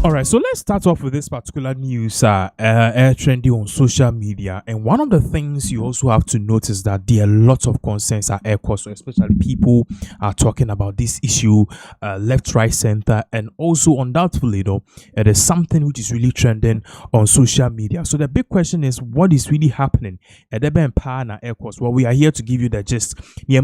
All right, so let's start off with this particular news trending on social media. And one of the things you also have to notice that there are lots of concerns at ECOWAS, so especially people are talking about this issue left, right, center, and also undoubtedly, though, it is something which is really trending on social media. So the big question is, what is really happening at ECOWAS? Well, we are here to give you the gist. The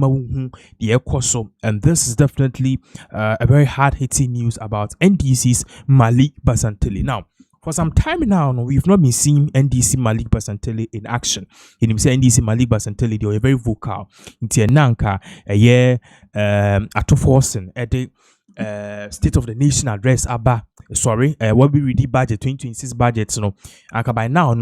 ECOWAS, and this is definitely a very hard-hitting news about NDC's Malik Basintale. Now, for some time now, we've not been seeing NDC Malik Basintale in action. You say NDC Malik Basintale, they were very vocal. Into Nanka, a year, at forcing at the State of the Nation address, what we read the budget 2026 budget, and by now,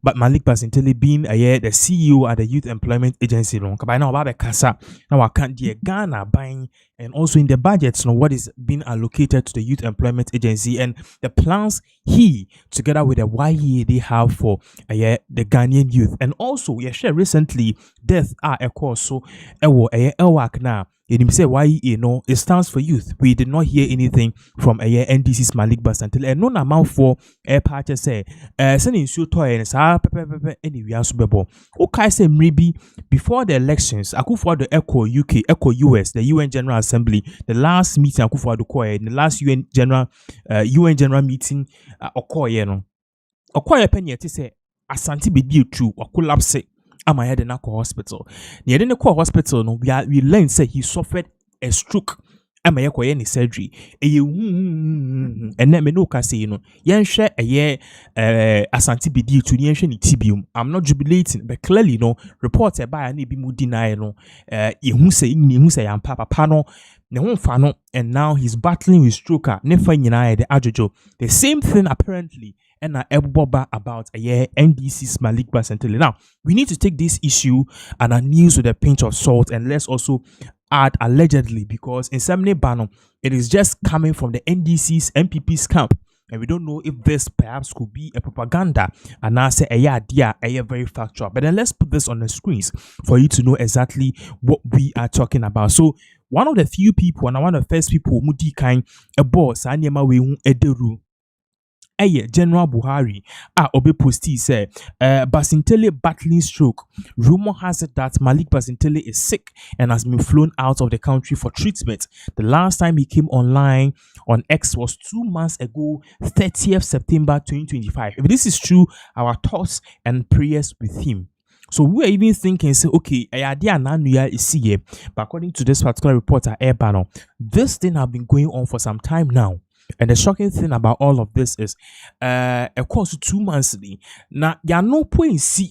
but Malik Basintale being a year the CEO at the Youth Employment Agency, by now, Baba Kasa, now I can't Ghana buying, and also in the budget, what is being allocated to the Youth Employment Agency and the plans he together with the YE they have for the Ghanaian youth, and also share recently death a course so now. You say why it stands for youth. We did not hear anything from NDC's Malik Basintale. And no amount for a party say sending so toy and anyway as bebo. Okay, say maybe before the elections, I could for the ECO US, the UN General Assembly, the last meeting I could for the the last UN General meeting okoye penny to say Asante be due to or collapse. Am I heading to hospital? Near the hospital, no, we learned say he suffered a stroke. Am I any surgery? And then me no can say yen share a year Asante be due to yen tibium. I'm not jubilating, but clearly reports by any be deny who say I'm papa pano. And now he's battling with stroke. The same thing apparently. And Boba about NDC's Malik Basintale. Now, we need to take this issue and our news with a pinch of salt, and let's also add allegedly, because in Semne Bano, it is just coming from the NDC's MPP's camp. And we don't know if this perhaps could be a propaganda and now say a very factual. But then let's put this on the screens for you to know exactly what we are talking about. So one of the few people and one of the first people who kind a boss anyama we ederu. General Buhari obe posti say Basintale battling stroke. Rumor has it that Malik Basintale is sick and has been flown out of the country for treatment. The last time he came online on X was 2 months ago, 30th September 2025. If this is true, our thoughts and prayers with him. So we are even thinking, say, okay, but according to this particular reporter, this thing has been going on for some time now. And the shocking thing about all of this is, of course, 2 months. Now, there are no points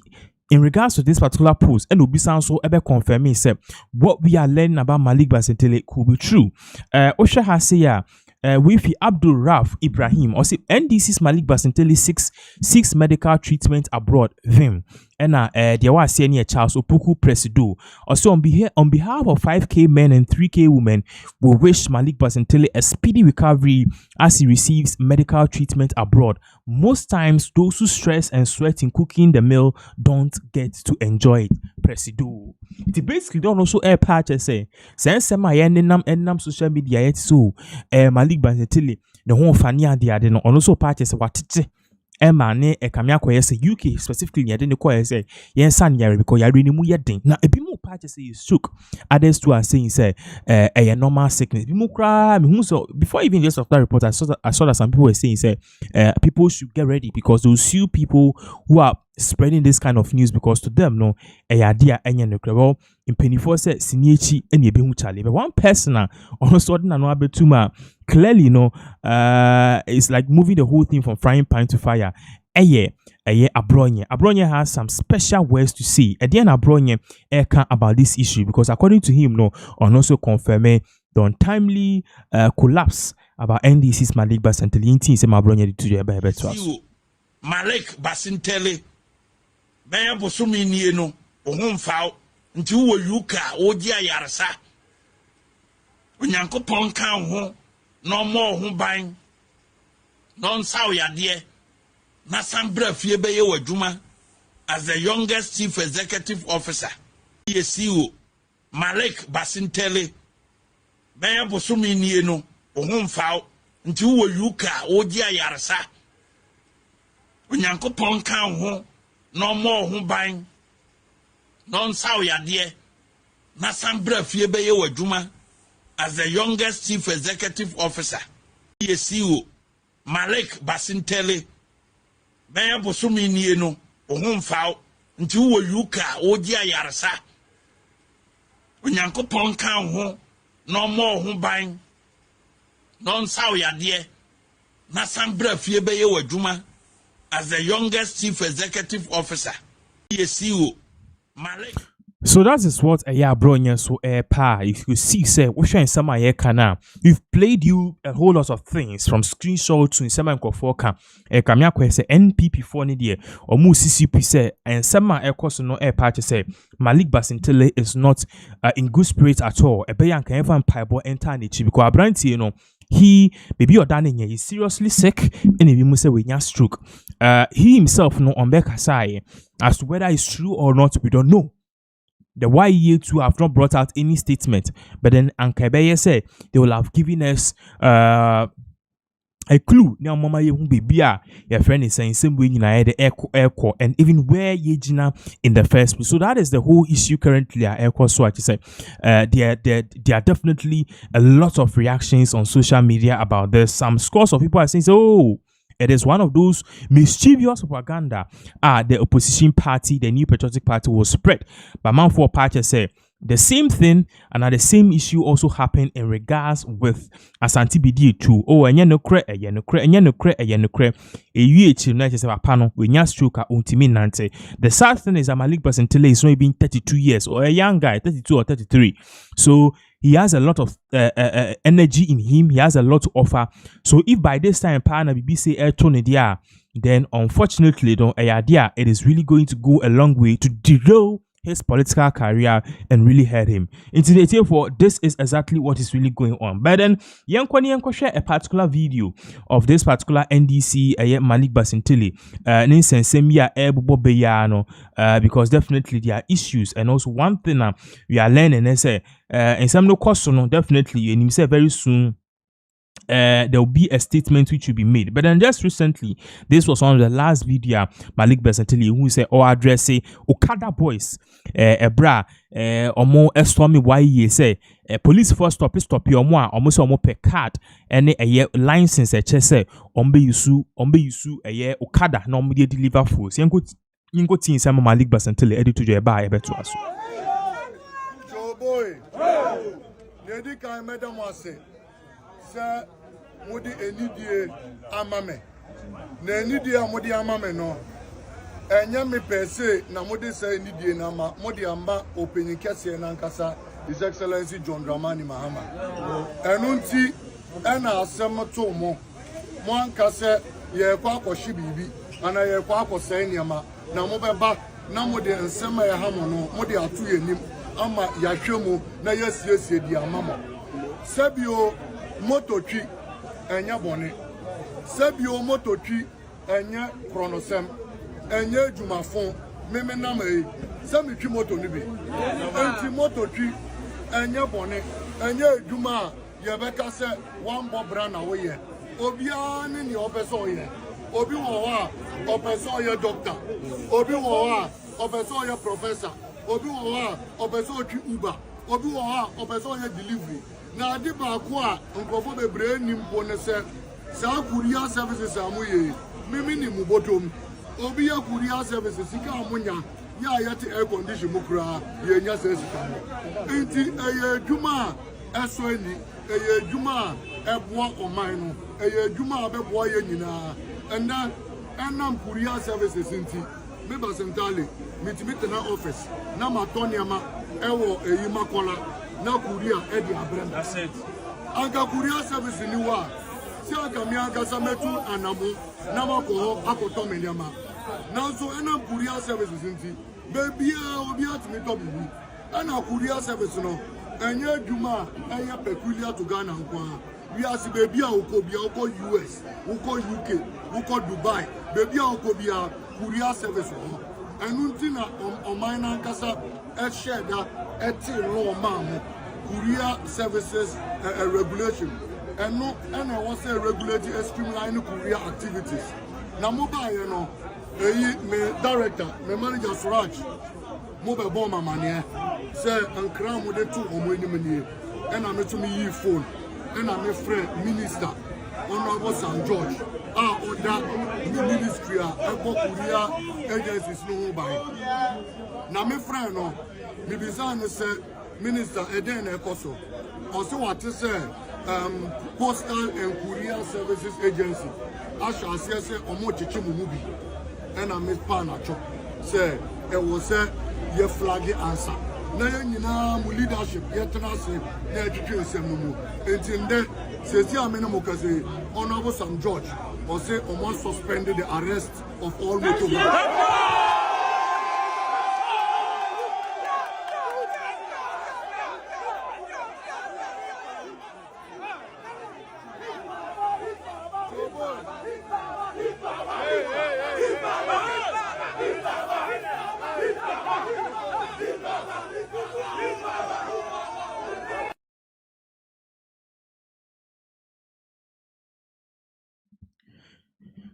in regards to this particular post, and Obi so ever confirming say what we are learning about Malik Basintale could be true. Osha has said, Wifi Abdul Raf Ibrahim, or say NDC's Malik Basintale six medical treatment abroad. Vim. And there was senior Charles Opuku Presido. Also on behalf of 5K men and 3K women, we wish Malik Basintale a speedy recovery as he receives medical treatment abroad. Most times, those who stress and sweat in cooking the meal don't get to enjoy it. Presido. It basically don't also air patch say since my endam social media yet so Malik Basintale the whole fania the no also patches what Emane Kamia Koyese UK specifically I didn't call say yen san yare because yare ni mu yedin na ebi mu patches say is shook. Others too are saying say a normal sickness bi mu kra me hu so before even just after report I saw that some people were saying say people should get ready because those few people who are spreading this kind of news, because to them no idea enya no crebo in penifo say siniechi eni ebe hu chale. But one person also na no abetuma clearly it's like moving the whole thing from frying pan to fire. Abronye has some special words to say. At the end, Abronye about this issue because according to him, on also confirming the untimely collapse about NDC's Malik Basintale. Say Abronye to you Malik Basintale, Baya Bosumi Nieno, Ohumfao, until Yuka, Odia Yarasa. When Yanko Ponkan home, no more home buying, non saw ya dear. Nasambra Fiebe Juma as the youngest chief executive officer. ESU Malik Basintale, Baya Bosumi Nieno, Ohumfao, nti wo yuka oji ayarsa onyankopon kan ho no mo ho ban non saw yade na sambra fie beye wadwuma as the youngest chief executive officer CEO Malik Basintale beye bosumi nie no ohun faw nti wo yuka oji ayarsa onyankopon kan ho no mo ho ban non saw yade na sambra fie beye wadwuma as the youngest chief executive officer CEO Malik. So that is what a year bro so if you see say we share in some kana we've played you a whole lot of things from screenshot to in some ka kamya ko say NPP for ni there or mu CCP say and some no part say Malik Basintale is not in good spirits at all e be yan kan even pipe enter ni chi because abranti he baby or dane is seriously sick and if you say we nya stroke he himself no on back aside as to whether it's true or not we don't know. The YEA2 have not brought out any statement, but then Ankebeye said they will have given us a clue. Now, Mama Yehu Bibia, your friend is saying same way you know the airco and even where Yejina in the first place. So that is the whole issue currently at airco. So I just say there are definitely a lot of reactions on social media about this. Some scores of people are saying, oh, it is one of those mischievous propaganda the opposition party, the New Patriotic Party, will spread. But man for party say the same thing and the same issue also happened in regards with Asante BD too. Oh, and no cre, and no cre, and no cre, and no cre. A UH United say panel we nya stroke untimi nante. The sad thing is that Malik Basintale is not even 32 years or a young guy, 32 or 33. So he has a lot of energy in him. He has a lot to offer. So if by this time partner BBC air tone dia, then unfortunately don't idea it is really going to go a long way to derail his political career and really hurt him. Into the therefore, this is exactly what is really going on. But then Yanko share a particular video of this particular NDC Malik Basintale because definitely there are issues. And also one thing we are learning is in some no cost definitely and he said very soon there will be a statement which will be made. But then just recently, this was one of the last video Malik Basintale who said or address say Okada boys bra or more stormy why say police first stop your more almost per card and a license a say ombe yusu a year Okada no media deliver force yango tin some Malik Basintale edit to your buy beto aso Joe boy lady kan madam wase say modi enidie amame na enidie amodi amame no enya me pese na modi say enidie na ma modi amba openyin kese na nkasa His Excellency John Dramani Mahama enunti ena asem to mo ankase ye kwa akohye bibi ana ye kwa akose niama na mo beba na modi nsem ye hamo no modi atu yenim ama yahwemu na yesiesie di amamo sebio mototwi enya bone sebio mototwi enya kronosem enya djumafon meme na mai semitwi moto ni bi enti mototwi enya bone enya djuma ye beka se wan bobra na wo ye obia ni opeso ye obi wo wa opeso ye doctor obi wo wa opeso ye professor obi wo wa opeso twi uber obi wo wa opeso ye delivery na adi ba ko a nkofo bebre nimpo ne se sa courier services amuye mimi ni mubotom obi ya courier services sika amunya ya yati air condition mukura ye nya se sika enti eye djuma eso ni eye djuma eboa oman no eye djuma abeboa ye nyina enda enam courier services enti me Basintale mitimi na office na matoniama ewo eyi makola na courier edi abrem. That's it. Anka courier service ni wa si aka mi aka sametu anamu na mako akoto mediama na so ena courier services nti baby obi atimi to bibi ana courier service no enye djuma enye peculiar to Ghana nkwa we as baby a ukobia uko US uko UK uko Dubai baby a ukobia courier service no enunti na oman na nkasa e share that eti law man courier services regulation and no, and I was a regulating a streamline career activities. Now, mobile, you know, my director, my manager Suraj, mobile bomb money, say, and crown with the 2 or money, and I'm to me phone, and I'm a friend, minister, Honorable St. George, or that ministry, I go career agencies no by. Now, my friend, no, me bizarre say, minister, Eden Ekoso, also what to say. Postal and Courier Services Agency. I shall say, Omo Chichimubi, and I miss Panacho. Say, it was a ye flaggy answer. Now, leadership, yet and I say, the education. Until then, says Yamenamokase, Honorable St. George, or say, Omo suspended the arrest of all motorbikes.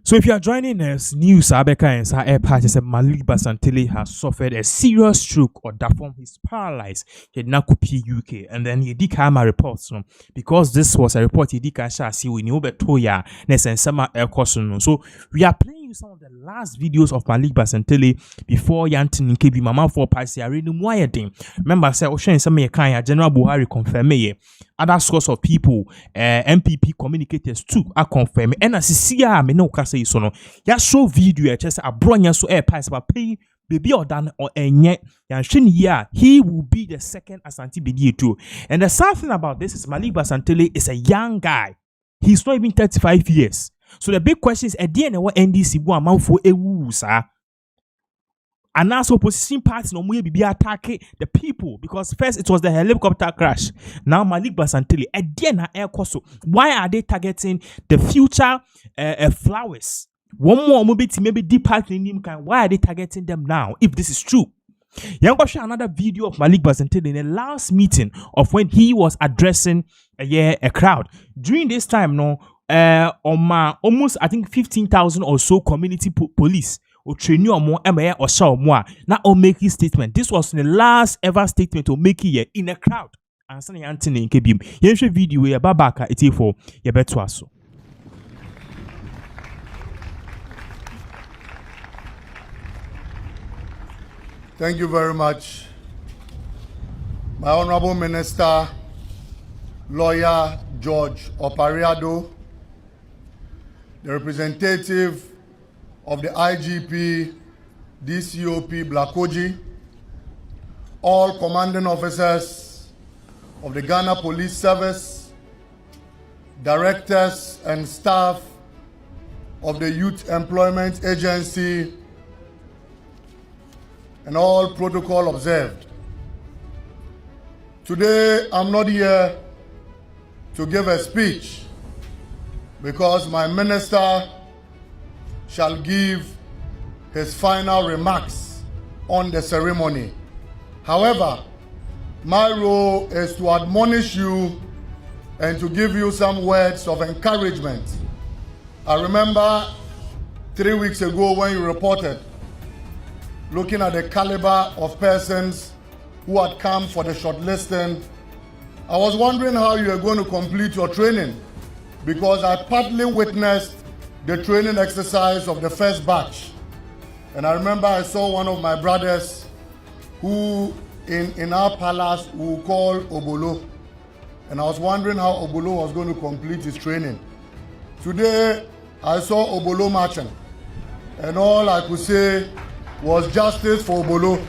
So if you are joining us, news Abeka and Sa Air Party said Malik Basintale has suffered a serious stroke or that form he's paralyzed. He did not copy UK and then he did come reports because this was a report he did see we knew Toya Ness Summer Air Cosun. So we are playing you some of the last videos of Malik Basintale before Yantin KB Mama for Pasi are really moyeting. Remember say Ocean some General Buhari confirm other source of people MPP communicators too are confirmed and as see me no kase so no ya show video just abronya so air pass but pay baby or dan or enye yan he will be the second Asante Bedie too. And the sad thing about this is Malik Basintale is a young guy. He's not even 35 years. So the big question is at the end of what NDC bu amount for ewu sir. And now opposition parties no more be attacking the people because first it was the helicopter crash. Now Malik Basintale again air coso. Why are they targeting the future flowers? One more maybe departing him kind. Why are they targeting them now? If this is true, you can show another video of Malik Basintale in the last meeting of when he was addressing a crowd. During this time, almost I think 15,000 or so community police. Or train you more MA or show more. Now I'll make his statement. This was the last ever statement to make it in a crowd. And Sunny Anthony in Kebim. Here's a video where Babaka it for your betwaso. Thank you very much. My Honorable Minister, Lawyer George Opariado, the representative of the IGP, DCOP Blakoji, all commanding officers of the Ghana Police Service, directors and staff of the Youth Employment Agency, and all protocol observed. Today, I'm not here to give a speech because my minister shall give his final remarks on the ceremony. However, my role is to admonish you and to give you some words of encouragement. I remember 3 weeks ago when you reported looking at the caliber of persons who had come for the shortlisting. I was wondering how you are going to complete your training because I partly witnessed the training exercise of the first batch. And I remember I saw one of my brothers who in our palace we call Obolo. And I was wondering how Obolo was going to complete his training. Today, I saw Obolo marching. And all I could say was justice for Obolo.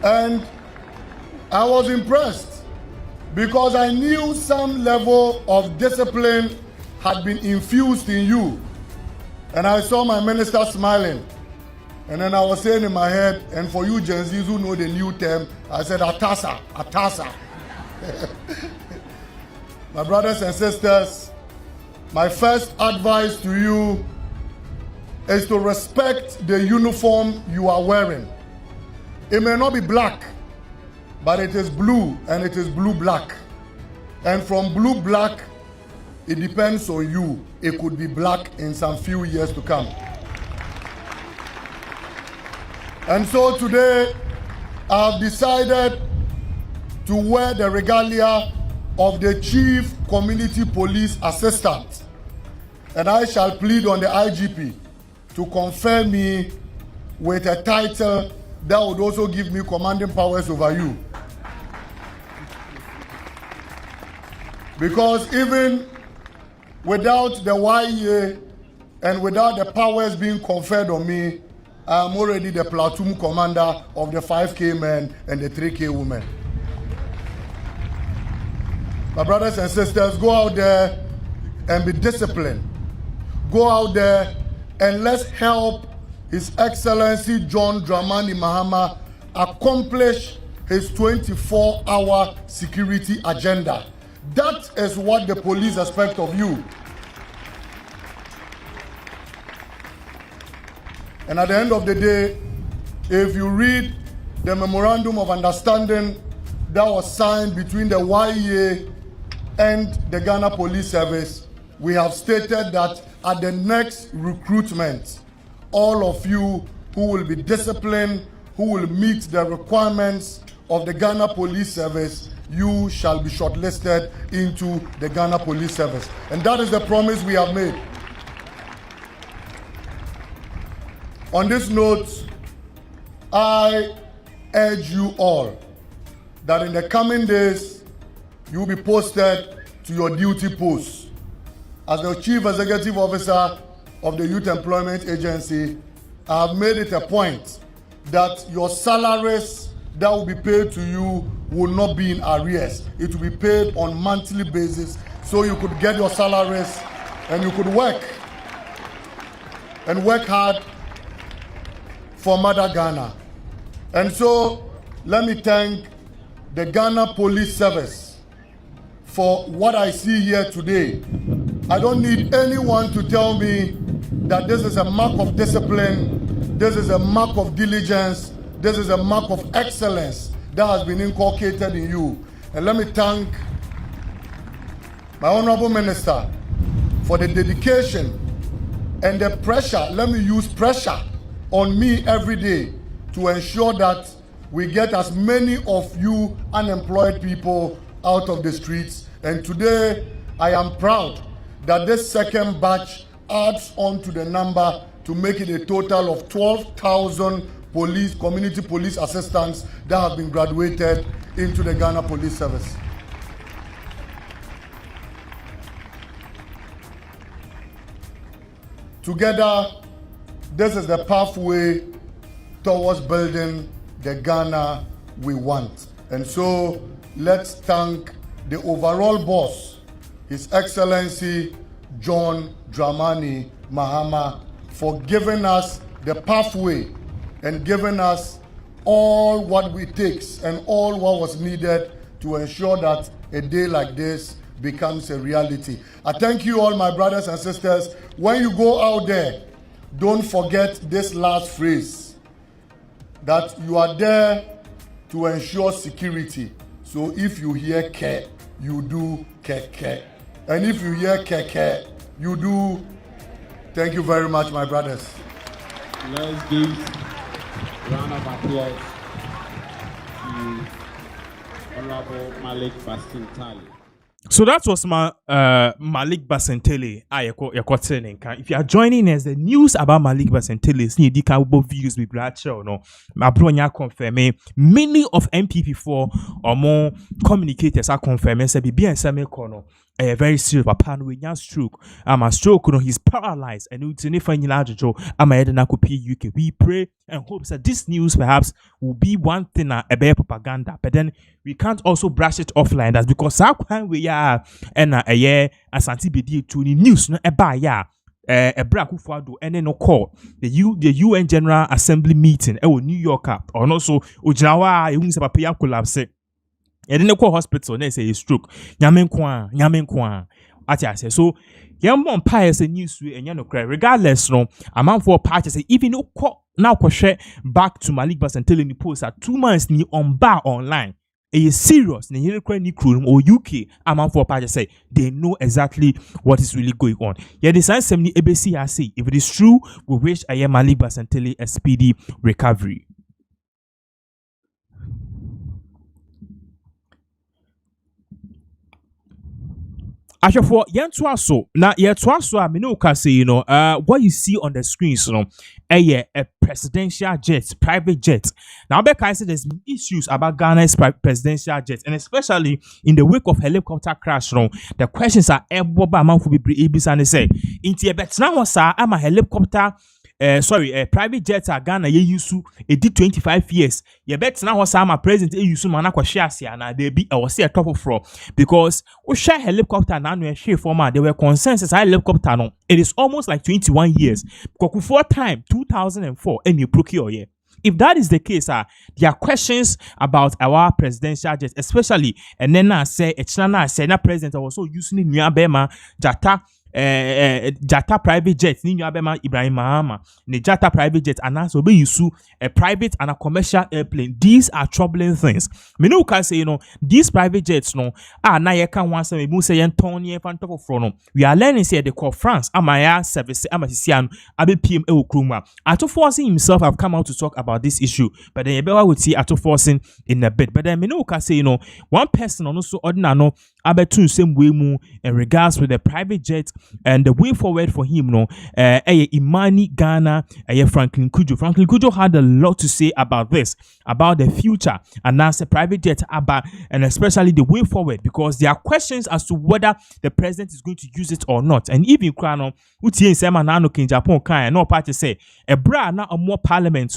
And I was impressed because I knew some level of discipline had been infused in you. And I saw my minister smiling. And then I was saying in my head, and for you Gen Zs who know the new term, I said, Atasa, Atasa. My brothers and sisters, my first advice to you is to respect the uniform you are wearing. It may not be black, but it is blue and it is blue-black. And from blue-black, it depends on you. It could be black in some few years to come. And so today, I've decided to wear the regalia of the Chief Community Police Assistant. And I shall plead on the IGP to confer me with a title that would also give me commanding powers over you. Because even without the YEA and without the powers being conferred on me, I am already the platoon commander of the 5K men and the 3K women. My brothers and sisters, go out there and be disciplined. Go out there and let's help His Excellency John Dramani Mahama accomplish his 24-hour security agenda. That is what the police expect of you. And at the end of the day, if you read the memorandum of understanding that was signed between the YEA and the Ghana Police Service, we have stated that at the next recruitment, all of you who will be disciplined, who will meet the requirements of the Ghana Police Service, you shall be shortlisted into the Ghana Police Service. And that is the promise we have made. On this note, I urge you all that in the coming days, you will be posted to your duty posts. As the Chief Executive Officer of the Youth Employment Agency, I have made it a point that your salaries that will be paid to you will not be in arrears. It will be paid on monthly basis, so you could get your salaries and you could work and work hard for Mother Ghana. And so let me thank the Ghana Police Service for what I see here today. I don't need anyone to tell me that this is a mark of discipline, this is a mark of diligence, this is a mark of excellence that has been inculcated in you. And let me thank my Honorable Minister for the dedication and the pressure. Let me use pressure on me every day to ensure that we get as many of you unemployed people out of the streets. And today, I am proud that this second batch adds on to the number to make it a total of 12,000 community police assistants that have been graduated into the Ghana Police Service. Together, this is the pathway towards building the Ghana we want. And so, let's thank the overall boss, His Excellency John Dramani Mahama, for giving us the pathway and giving us all what it takes and all what was needed to ensure that a day like this becomes a reality. I thank you all, my brothers and sisters. When you go out there, don't forget this last phrase, that you are there to ensure security. So if you hear ke, you do ke. And if you hear ke, you do. Thank you very much, my brothers. Let's give a round of applause to Honorable Malik Basintale. So that was my Malik Basintale. If you are joining us, the news about Malik Basintale is near the views with Bradshaw. No, my brother confirming many of MPP4 or more communicators are confirming. Say be bien same kono. A very serious papa no nya stroke. A stroke no, he's paralyzed and it's in a large job. I'm a UK. We pray and hope that this news perhaps will be one thing a better propaganda, but then we can't also brush it offline. That's because our time we are and a year as antibody to the news no eba ya a black who and then no call the UN General Assembly meeting New York or no so Ujawa papa collapse. You didn't call hospital, they say stroke. Yamen kwa. So, young one pious and news and you know, regardless, no, amount for parties, even no now share back to Malik Basintale in the post at 2 months ni on bar online. is serious na yere kra ni kro or UK amanfo pa say they know exactly what is really going on. Yeah, the science ni ebesi ya say if it is true, we wish Malik Basintale a speedy recovery. Ashafo yentuaso na yetuaso a me no ka say what you see on the screens a presidential jet, private jet. Now I say there's been issues about Ghana's presidential jet, and especially in the wake of helicopter crash the questions are eboba man for be and say inti betina was am a helicopter private jet Ghana ye use it did 25 years. You bet now was am a president e use man akwa na they be or see a top of floor because we share helicopter now we share former there were consensus helicopter no it is almost like 21 years because for time 2004 and you procure yeah. If that is the case, there are questions about our presidential jet, especially and then I say na president also using new Bema Jata private jet ni nyabema Ibrahim Mahama ne Jata private jet and also be use a private and a commercial airplane. These are troubling things. Me no can say these private jets na ye can once me say yen Tony fan top of front we are learning say they call France amaya service amatisian abe PM e okruma Ato Forcing himself have come out to talk about this issue, but then you would see Ato Forcing in a bit. But then me no can say one person also ordinary abetu same way mu in regards with the private jet and the way forward for him Imani Ghana Franklin Kujo had a lot to say about this, about the future and as a private jet and especially the way forward, because there are questions as to whether the president is going to use it or not. And even krano utie nsema na no kin Japan kan no party say e bra na omo parliament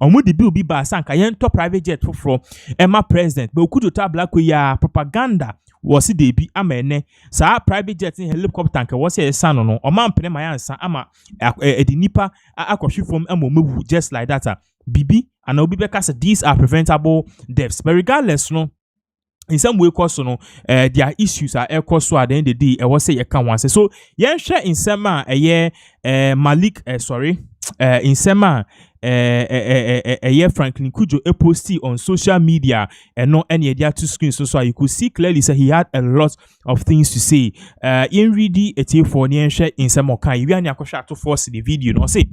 omo the bill bi ba sanka yen top private jet for Emma president but Kujo tabla ko ya propaganda was it be amene sa private jet in helicopter tank was a son no o man pene mayansa ama edinipa akwhwe from amomewu just like that bibi and obi beka say these are preventable deaths, but regardless in some way cause there are issues are so at the end of the day was say you can once so yen share in sema Malik in sema Franklin Kujo posted on social media and not any other two screens so you could see clearly say he had a lot of things to say. In ready a for yen share in some kind you and to force the video no say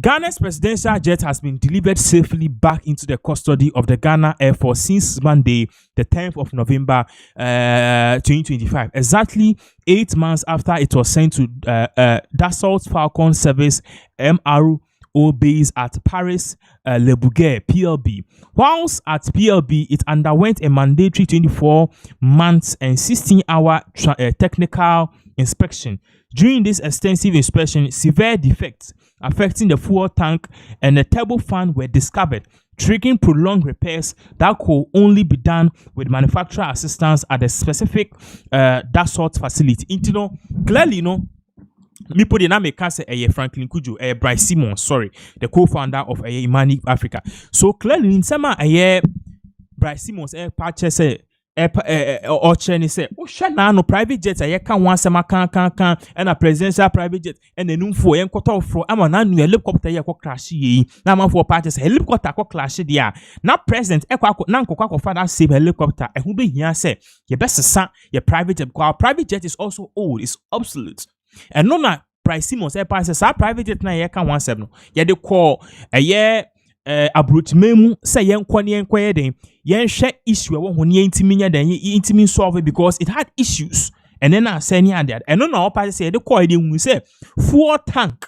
Ghana's presidential jet has been delivered safely back into the custody of the Ghana Air Force since Monday, the 10th of November, 2025, exactly 8 months after it was sent to Dassault Falcon Service MRO base at Paris Le Bourget, PLB. Whilst at PLB, it underwent a mandatory 24 months and 16-hour technical inspection. During this extensive inspection, severe defects affecting the fuel tank and the turbo fan were discovered, triggering prolonged repairs that could only be done with manufacturer assistance at the specific Dassault facility. Clearly, me put the name say Franklin Kujo, Bryce Simmons, the co-founder of Imani Africa. So clearly, in some Bryce Simmons, patch say or Cheney say, oh, shana no private jet, I can once a can and a presidential private jet and the new for and cut off for I'm an helicopter crash ye. Now for parties helicopter clash dia. Now president Nanko father save helicopter and who be here say your best son, your private jet, because private jet is also old, it's obsolete. And no na Bryce Simmons passes our private jet na ye can 17. Ye de call a year abroach memu say yen kwani den yen share issue we ho ne intimi den intimi solve because it had issues and then I say near that and no na pass say de call dey say fuel tank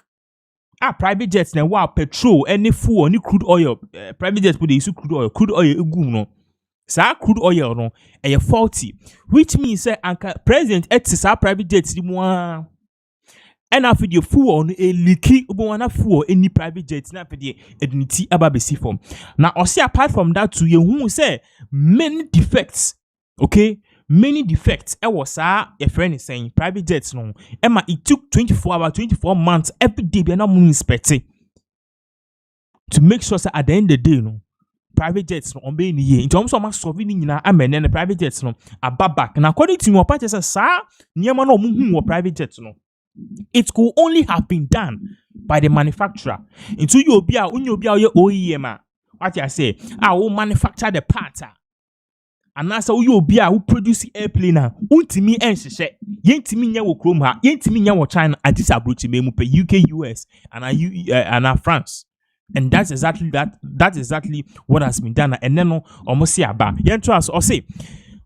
private jets na wa petrol any fuel any crude oil private jets put dey use crude oil egum no sa crude oil no e faulty, which means say anka president sa private jets di mo and after the fuel on a leaky ubona fuel any private jet na pede ednity ababesi form. Now also apart from that to you who say many defects, okay, many defects was your friend is saying private jets no Emma it took 24 months every day be na mo inspect to make sure say at the end of the day no private jets no on be in here in terms of solving nyina amen and the private jets no ababak. Now according to my party say sa nyama no mu private jets no it could only have been done by the manufacturer. Into you be your OEM. What I say, I will manufacture the part. anasa wo obi a wo produce airplane a untimi enhyehyɛ yentimi nya wo krom ha yentimi nya wo China adisa abrochi memu pe UK US and France. And that's exactly what has been done. And then no almost see about trust or say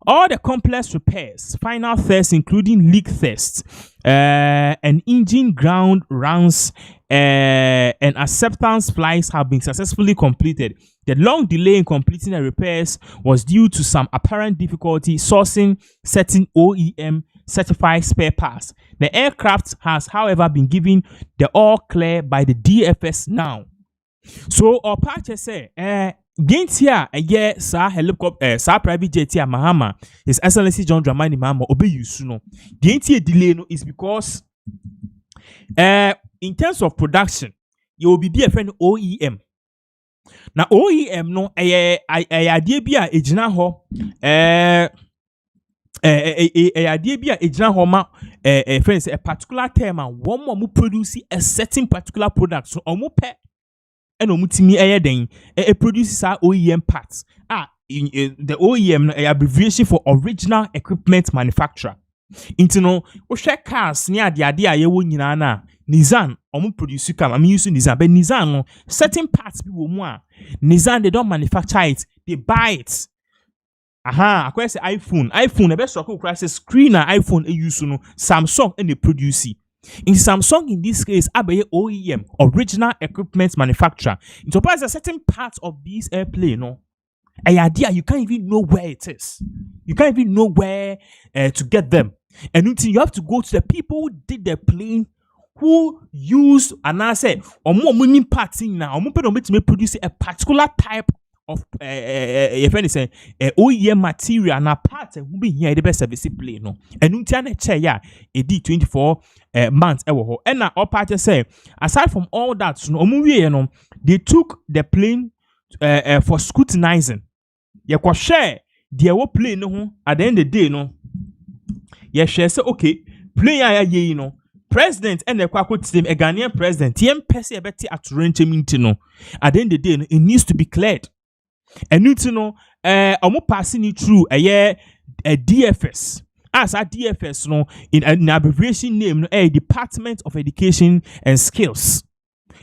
all the complex repairs, final tests, including leak tests, and engine ground runs, and acceptance flights have been successfully completed. The long delay in completing the repairs was due to some apparent difficulty sourcing certain OEM certified spare parts. The aircraft has, however, been given the all clear by the DFS now. So, our party say, Gains here a year, sir, helicopter, sir, private jet here, Mahama, His Excellency John Dramani Mahama, obey you soon. Gains here delay no is because, in terms of production, you will be a friend OEM. Now, OEM no, idea be a ejina ho, idea be a ejina ho ma, friends, a particular term, and one more produce a certain particular product, so omo pe. And omutimi den produces our OEM parts. The OEM abbreviation for original equipment manufacturer. Into no we share cars near the idea yewo nyina na Nissan produce car. I'm using Nissan, but Nissan no certain parts people more. Nissan they don't manufacture it, they buy it. I say iPhone the best crisis screen iPhone use no Samsung and they produce it. In Samsung, in this case, abaye OEM, original equipment manufacturer. It applies a certain part of this airplane, no? A idea you can't even know where it is. You can't even know where to get them. And until you have to go to the people who did the plane, who used, and I say, or more money parts in now, or more to produce a particular type of if anything OEM material na part who be here the best service plane no and untia na chair ya e di 24 months e wo ho and na all party say aside from all that no omuwie no they took the plane for scrutinizing ye kwa share the wo plane no ho at the end of the day no ye share say okay plane ya ye no president and the kwakwo team a Ghanaian president yem pese e beti atorenche minti no at the end of the day no it needs to be cleared. And you know, passing it through a DFS. As a DFS, no, in an abbreviation name, a Department of Education and Skills.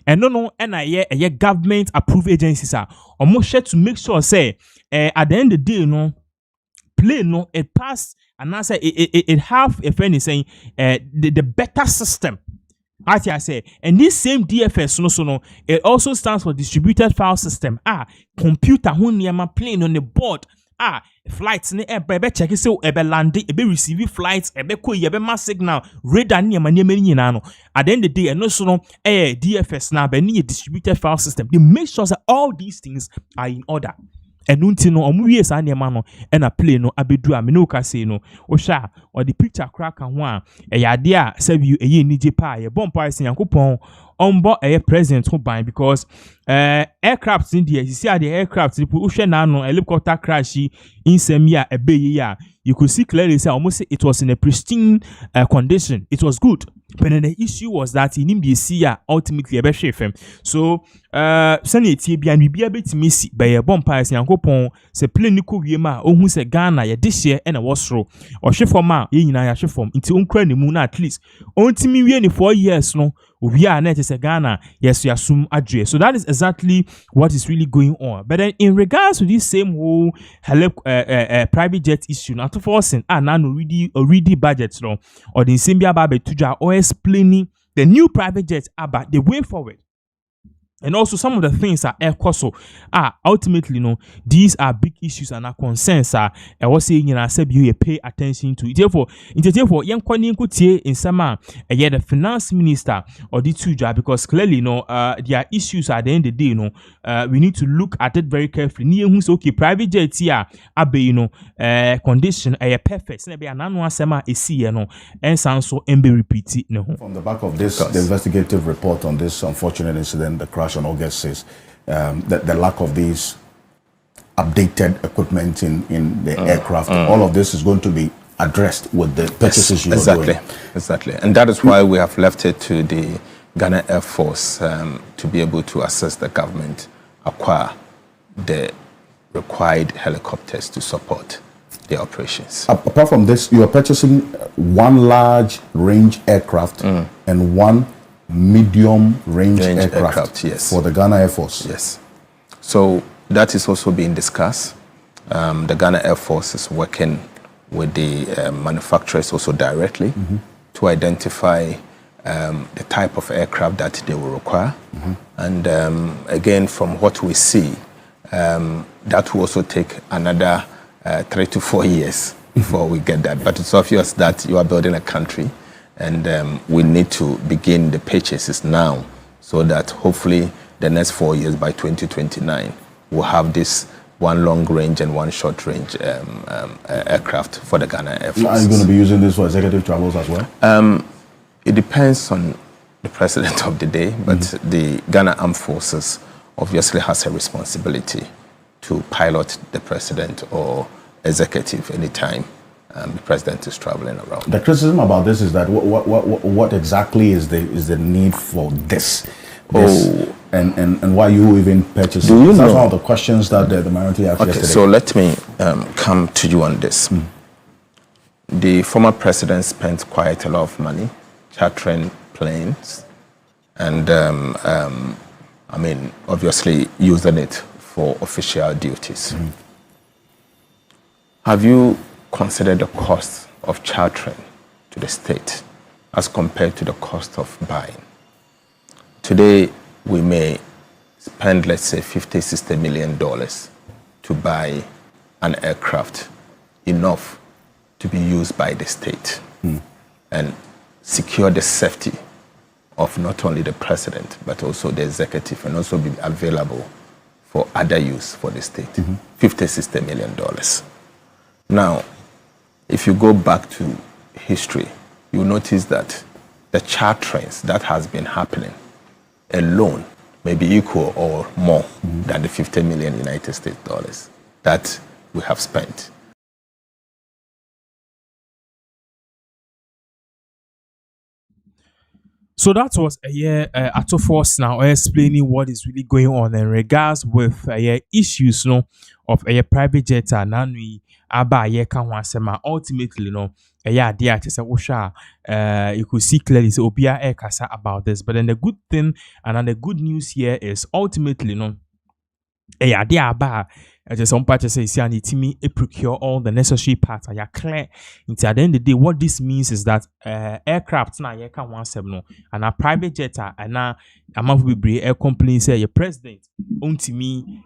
And and a government approved agencies are almost to make sure say at the end of the day, no, plane no, it passed and I say it have a friend is saying the better system. As I say, and this same DFS no, it also stands for distributed file system. Computer who near my plane on the board. Flights ne ebe check say ebe land ebe receive flights ebe ko ebe mass signal radar near my nyina no. At the end of the day, and also no DFS na be ni distributed file system. They make sure that all these things are in order. And until no omuwie sa ne no and a plane no abedu a me no ka say no o sha or the picture crack and one yade a serve you nije pa ye bompa isen yankopon onbo president ho ban because aircraft in there you see the aircraft people hwe na no helicopter crash in semia ebeye ya you could see clearly say almost it was in a pristine condition. It was good. But then the issue was that in NDC ultimately a better FM. So sani etie bia no bia betimi si be ye bompa ase yankopon se plane ni ko wiema ohun se Ghana ye this year and a wasro o hwefom a ye nyina ya hwefom nti onkra ne mu na at least ontimi wie ni 4 years no we are net is a Ghana yes you assume adre. So that is exactly what is really going on. But then in regards to this same whole private jet issue now to forcing now already budget no or the same bia ba betuja or explaining the new private jets about the way forward. And also some of the things are air cost ultimately these are big issues and our concerns I was saying you pay attention to it. Therefore young kwani nkutie in sama the finance minister or the two job because clearly there are issues at the end of the day we need to look at it very carefully. Ni who say okay private jet here abe condition perfect na be ananu asema esi and so be repeat From the back of this the investigative report on this unfortunate incident, the crash on August 6th, the lack of these updated equipment in the aircraft, all of this is going to be addressed with the purchases you are doing. Exactly. And that is why we have left it to the Ghana Air Force to be able to assist the government acquire the required helicopters to support their operations. Apart from this, you are purchasing one large range aircraft and one medium range aircraft yes, for the Ghana Air Force. Yes. So that is also being discussed. The Ghana Air Force is working with the manufacturers also directly to identify the type of aircraft that they will require. And again, from what we see, that will also take another 3 to 4 years before we get that. But it's obvious that you are building a country, and we need to begin the purchases now so that hopefully the next 4 years, by 2029, we'll have this one long range and one short range aircraft for the Ghana Air Force. Are you going to be using this for executive travels as well? It depends on the president of the day, but the Ghana Armed Forces obviously has a responsibility to pilot the president or executive anytime the president is traveling around. The criticism about this is that what exactly is the need for this? And why you even purchasing? Do you know? That's one of the questions that the minority asked yesterday. So let me come to you on this. The former president spent quite a lot of money chartering planes and I mean, obviously using it for official duties. Have you considered the cost of chartering to the state as compared to the cost of buying? Today, we may spend, let's say, $50–60 million to buy an aircraft, enough to be used by the state and secure the safety of not only the president, but also the executive, and also be available for other use for the state. $50–60 million. Now, if you go back to history, you notice that the charterings that has been happening alone may be equal or more than the 50 million United States dollars that we have spent. So that was a year Ato Force now explaining what is really going on in regards with issues of a private jet and nanui aba ye kan wasema ultimately idea you could see clearly so obia air kasa about this. But then the good thing and the good news here is ultimately idea aba just some part say timi procure all the necessary parts are clear. Into at the end of the day, what this means is that aircraft na ye can one seven and a private jet and a amount will be air company say your president Untimi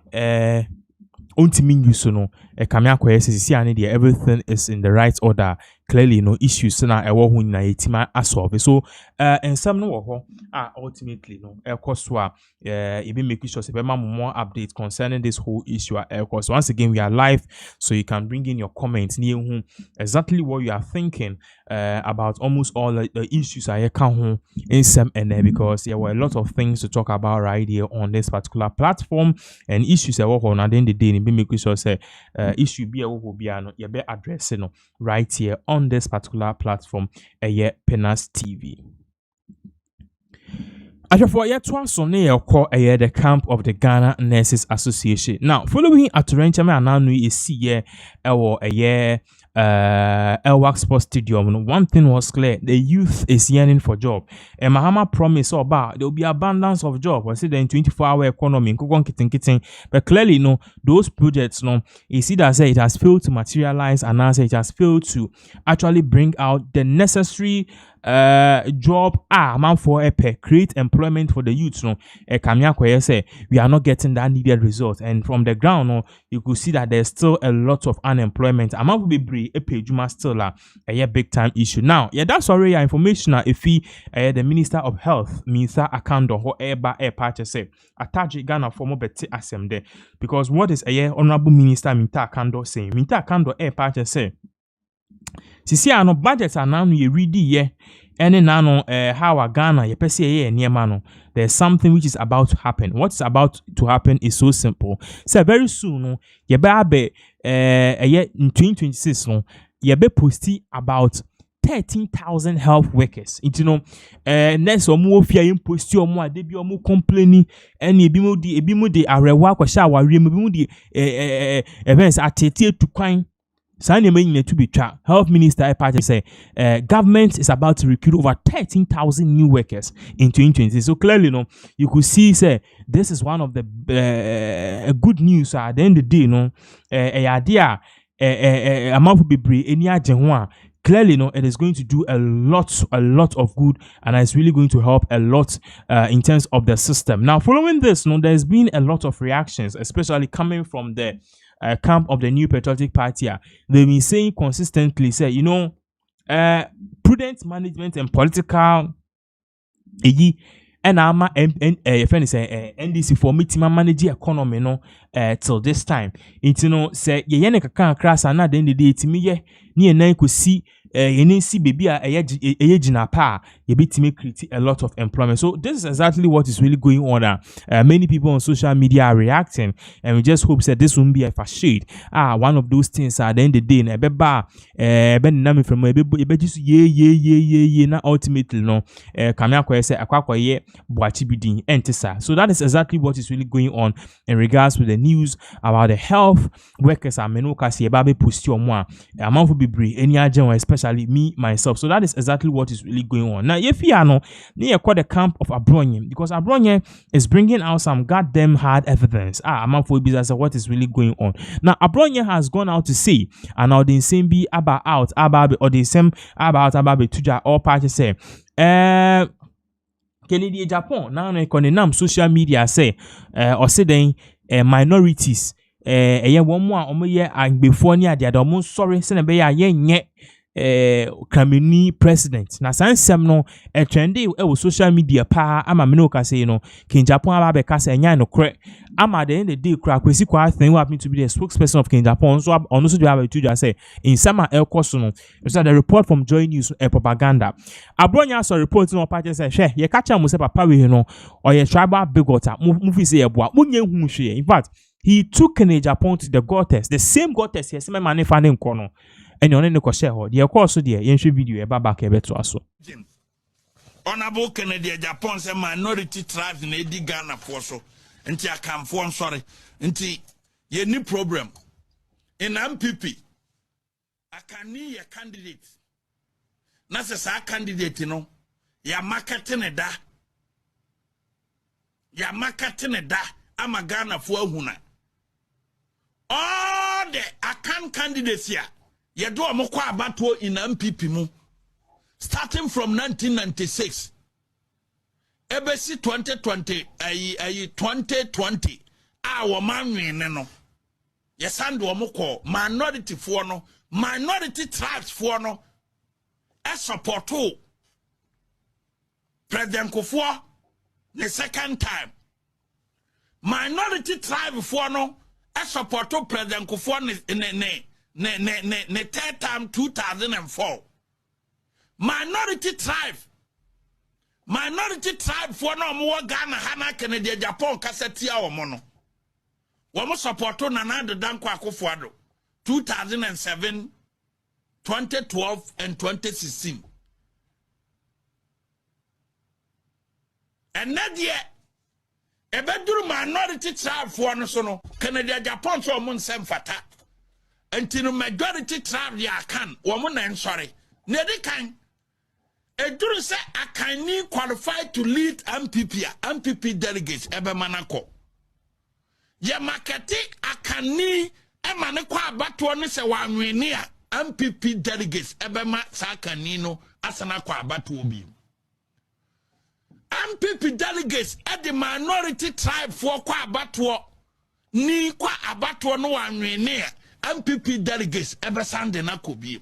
use kamya kwesi everything is in the right order. Clearly no issues na ewo hu na yetima asolve. So and some no ultimately course even make sure say more updates concerning this whole issue course. Once again we are live, so you can bring in your comments near exactly what you are thinking about almost all the issues I can in some and because there were a lot of things to talk about right here on this particular platform, and issues I work on at the end of the day be make sure say issue be you be addressing right here on this particular platform Pinaxtv. For yet twice on the camp of the Ghana Nurses Association. Now, following at Renchame and now is see a year Elwak Sports Stadium. One thing was clear: the youth is yearning for job. And Mahama promised about there will be abundance of job. Was it in 24-hour economy? But clearly, those projects, it's either say it has failed to materialize, and now say it has failed to actually bring out the necessary job amount for create employment for the youth. Say we are not getting that needed result, and from the ground, you could see that there's still a lot of unemployment. Amount will be still a big time issue. Now, that's already information. If the Minister of Health, Minister Akando, or air patch say attach Ghana for more better assembly, because what is Honorable Minister Minta Akando saying? Minta Akando air patch say. Sisi ano budget anano ye ready ye ene nano how Ghana ye pese ye niema there's something which is about to happen. What's about to happen is so simple. So very soon ye be in 2026 ye be posti about 13,000 health workers. Next omo ofia yin posti omo ade bi omo complaining ene ebi mo de arewa kwasha aware mo bi mo de events atete to kwan to be tracked. Health Minister party say government is about to recruit over 13,000 new workers in 2020. So clearly, you could see say this is one of the good news at the end of the day. Idea amount will be any clearly, it is going to do a lot of good, and it's really going to help a lot in terms of the system. Now, following this, there's been a lot of reactions, especially coming from the camp of the New Patriotic Party. They've been saying consistently, prudent management and political and ama NDC for meeting manage economy till this time. Say ye kaka krasa na den de etimi ye ni enan ko si ye si baby a jina pa ye betimi create a lot of employment. So this is exactly what is really going on. Many people on social media are reacting, and we just hope that this won't be a shade. One of those things at the end of the day na beba nami from ebe just ye na ultimately kamya kwa say akwa ye boachi bidin entisa. So that is exactly what is really going on in regards to the news about the health workers and menokasi eba be post your moi amount for be any agent, especially me myself. So that is exactly what is really going on. Now if you know near the camp of Abronye, because Abronye is bringing out some goddamn hard evidence amount for business what is really going on. Now Abronye has gone out to say, and now the same be about out about or the same about tuja all parties say Kennedy Japan now na social media say or say then minorities one more omoye agbefo ni ade adom sorry say na be ya nye Kamini president na sansem no trend e social media pa ama me no ka say King Japan aba be ka say nya no kre ama the end the day kra kwesi kwa thing what me to be the spokesperson of King Japan so on so do have to just say in summer elkoso no so the report from Joy News propaganda Abronya so report no party say hwe ye ka cha mo say papa we no or ye tribal bigota mu fi say ye boa munye hu hwe. In fact, he took King Japan to the goddess, the same goddess he say man fa ne nko no and you only share ho the course there yenhwe video e baba ka beto aso. Honorable Kennedy Japan say minority tribes in Edi Ghana for so nti akamfo sorry nti ye ni problem in MPP akani ye candidate na se sa candidate no ya marketing da ama Ghana fo ahuna all the akan candidates here ye do amokwa abato in MPP mu starting from 1996 ebesi 2020 2020 wo manwene no ye sando omokọ minority fo no minority tribes fo no e support President Kufuor the second time minority tribe fo no e support President Kufuor ne third time 2004 minority tribe for no more Ghana Hana Kennedy Japan Kassetia or Mono. Womo supporto Nana Danko Akufo-Addo 2007, 2012, and 2016. And that year, a bedroom minority tribe for no sono Kennedy Japan so mon sem fata. Until majority tribe ya can woman and sorry. Nedi kan Eduru say Akani qualified to lead MPP delegates ebe manako. Ye maketi Akani emane kwa abato ne se wanwini a MPP delegates ebe ma sakani no asana kwa abato obi. MPP delegates at the minority tribe for kwa abato ni kwa abato no wanwini a MPP delegates ebe sande na kobi.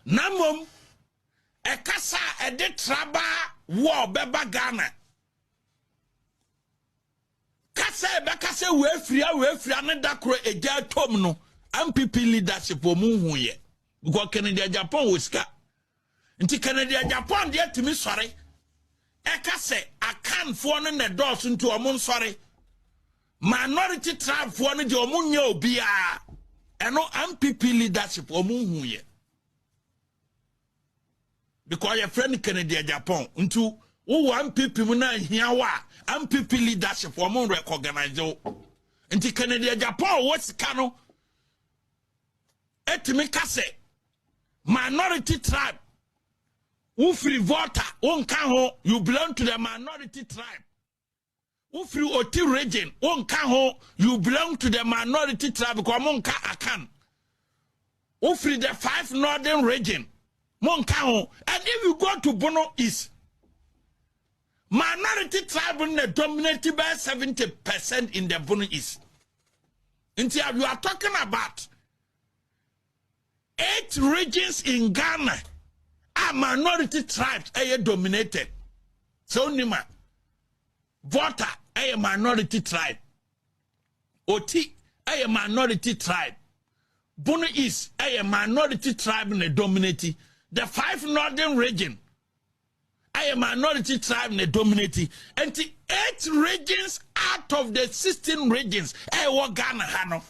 Namom ekasa ede traba wo beba Ghana kasa ebe kasa we free ne dakro eja tom no MPP leadership o mu hu ye because Kennedy Japan woska nti Kennedy Japan de atimi sore ekasa akan fo no ne dos nti o mu sore minority tribe fo no de o mu nya obia eno MPP leadership o mu hu ye because your friend Kennedy Japan into who one people na here wa MPP leadership for mon recognize Nti Canada Japan what's kano etimi kase minority tribe who free voter won kan ho you belong to the minority tribe who free oti region won kan ho you belong to the minority tribe because mon ka akan who free the 5 northern region mon kan ho. And if you go to Bono East, minority tribe dominated by 70% in the Bono East. Until you are talking about 8 regions in Ghana are minority tribes dominated. So Nima, Volta a minority tribe. Oti a minority tribe. Bono East a minority tribe in the dominating. The 5 northern region a minority tribe in the dominating. And the 8 regions out of the 16 regions Ghana hano.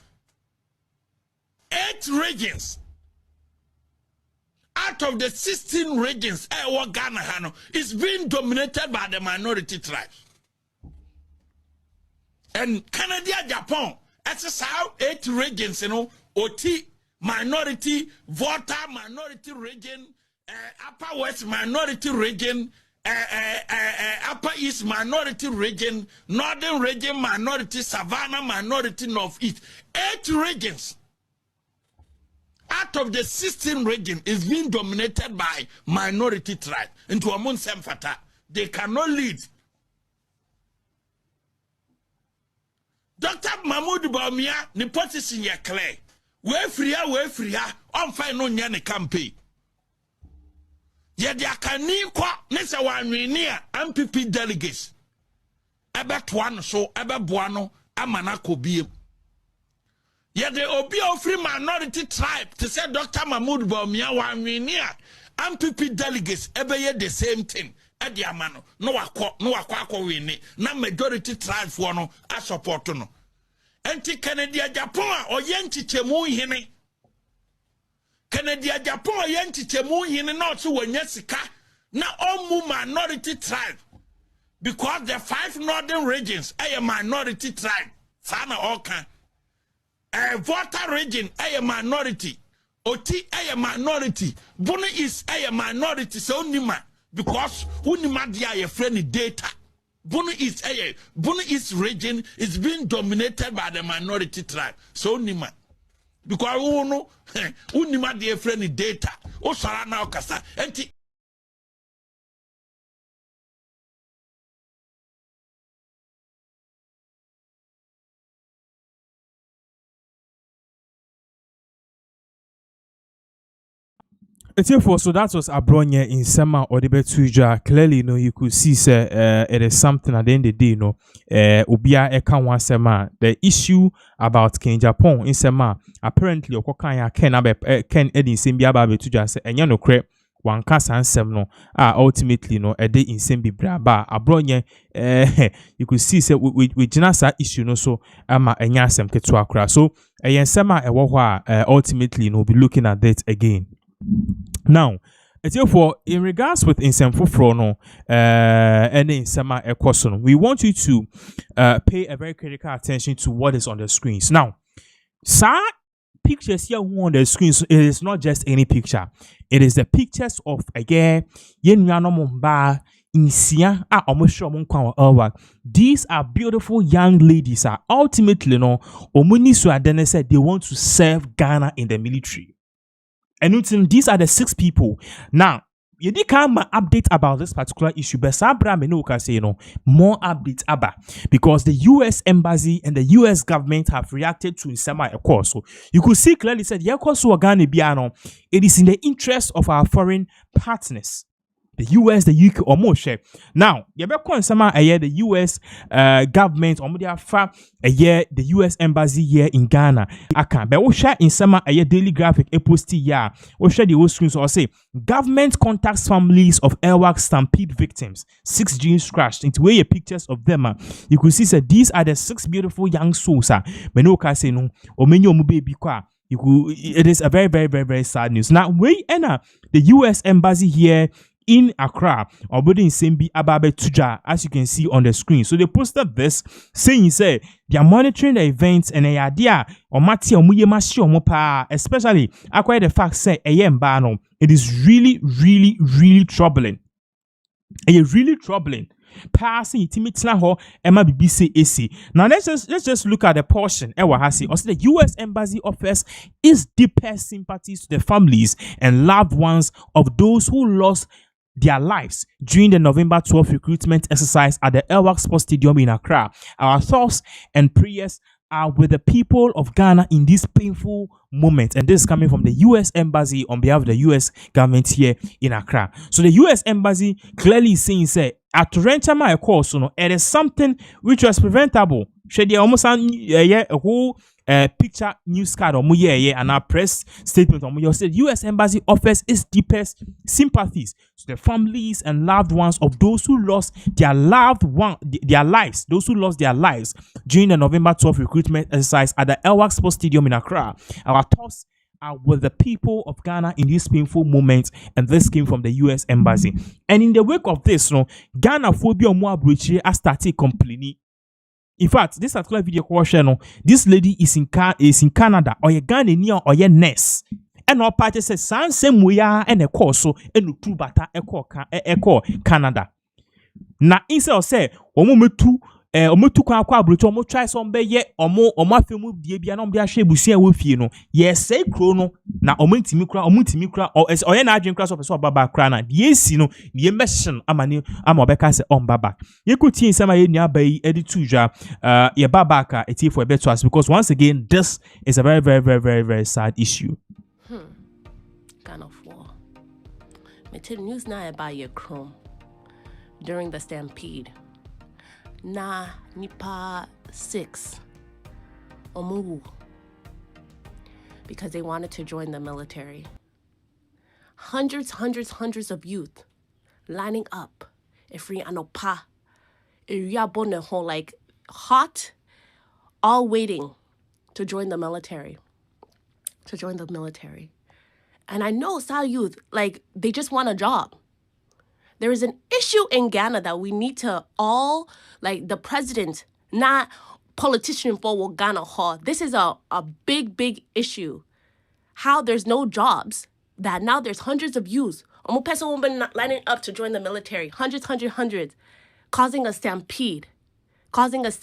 8 regions out of the 16 regions Ghana hano is being dominated by the minority tribes. And Canada, Japan, that's how 8 regions, OT minority, Volta minority region, Upper West minority region, Upper East minority region, Northern region minority, Savannah minority, Northeast. 8 regions out of the 16 regions is being dominated by minority tribe. Into Amun Semfata, they cannot lead. Dr. Mahmoud Baumia, ni position ya clear. We free, on fine no nyane campaign. Yet ya kani kwa nesa wa nwinia MPP delegates. Ebe tuano so, ebe buano, amana kobiye. Yet the obi free minority tribe to say Dr. Mahmoud Baumia wa nwinia MPP delegates ebe ye the same thing. Edi amano no wakwa wini na majority tribes wano a support no. Enti Canada Japan o yenti chemu hine. Canada Japan o yenti chemu hine na so wanya sika na omu minority tribe because the 5 northern regions a minority tribe. Sana oka. Volta region a minority. Oti a minority. Bono is a minority so nima because unima dia ye friend data. Bono East region is being dominated by the minority tribe. So nima. Because uno unima dia friend data. O sarana okasa. Enti Therefore, so that was Abronya in Sema or the Betuja. Clearly, you could see it is something at the end of the day, Ubia Eka one Sema. The issue about Ken Japan in Sema, apparently, Okokanya Ken Edin Simbia Betuja say, and no crep. One cast and sem ultimately a day in Sembi Braba Abronya you could see say with Janasa issue no so ama enyasem ketuakra. So sema ultimately be looking at that again. Now, therefore, in regards with Insemfo Frono and Insema Ekosono, we want you to pay a very critical attention to what is on the screens. Now, pictures here on the screens, it is not just any picture. It is the pictures of these are beautiful young ladies. Ultimately, Omuni said they want to serve Ghana in the military. And these are the 6 people. Now, you did come update about this particular issue, but Sabra Menoka say more updates because the US embassy and the US government have reacted to Nsema Eko. So you could see clearly said it is in the interest of our foreign partners. The US, the UK, or more share. Now, the US government, or the US embassy here in Ghana. But we share in summer a daily graphic a post here. We share the whole screens or say government contacts families of airwork stampede victims. 6 jeans crashed into where pictures of them. You could see that these are the 6 beautiful young souls. Menoka say no, or many baby kwa. It is a very, very, very, very sad news. Now, the US embassy here in Accra, Obodi Nsembi Ababe Tuja, as you can see on the screen. So they posted this saying, say, they are monitoring the events and a idea or Mati or Muye Mashi or Mopa, especially acquire the fact say Bano. It is really, really, really troubling. It is really troubling. Passing Timitla ho Emma BBC AC. Now let's just look at the portion. Also, the US Embassy offers its deepest sympathies to the families and loved ones of those who lost their lives during the November 12th recruitment exercise at the Elwak Sports Stadium in Accra. Our thoughts and prayers are with the people of Ghana in this painful moment. And this is coming from the US Embassy on behalf of the US government here in Accra. So the US Embassy clearly is saying, say, at Torrentama, course, it is something which was preventable. Should almost a whole picture news card or and our press statement on your said US Embassy offers its deepest sympathies to the families and loved ones of those who lost their lives, those who lost their lives during the November 12th recruitment exercise at the Elwak Sports Stadium in Accra. Our thoughts are with the people of Ghana in this painful moment, and this came from the US Embassy. And in the wake of this, Ghana phobia has started complaining. In fact, this particular video question, this lady is in Canada, or a Ghanaian or a nurse. And our party says, "San same we are and a course so and two bata echo Canada." Na instead of say, omo kwa abrocho omo try some be ye omo afemu die bia na omo dia hwe busia we fie no ye say kro no na omo ntimi kra oye na adwen kra so person baba kra na die si no ye mission amane ama obeka say on baba ye kuti nsema ye nua ba yi edi tuja ye baba ka eti for better us, because once again this is a very, very, very, very, very sad issue. Kind of war. Me tell news now about your chrome during the stampede. Na nipa 6 omu because they wanted to join the military. Hundreds of youth lining up. Every anopa, like hot, all waiting to join the military. And I know Sao youth, like they just want a job. There is an issue in Ghana that we need to all, like the president, not politician for Ghana Hall. This is a big, big issue. How there's no jobs, that now there's hundreds of youths, women lining up to join the military. Hundreds, causing a stampede. Na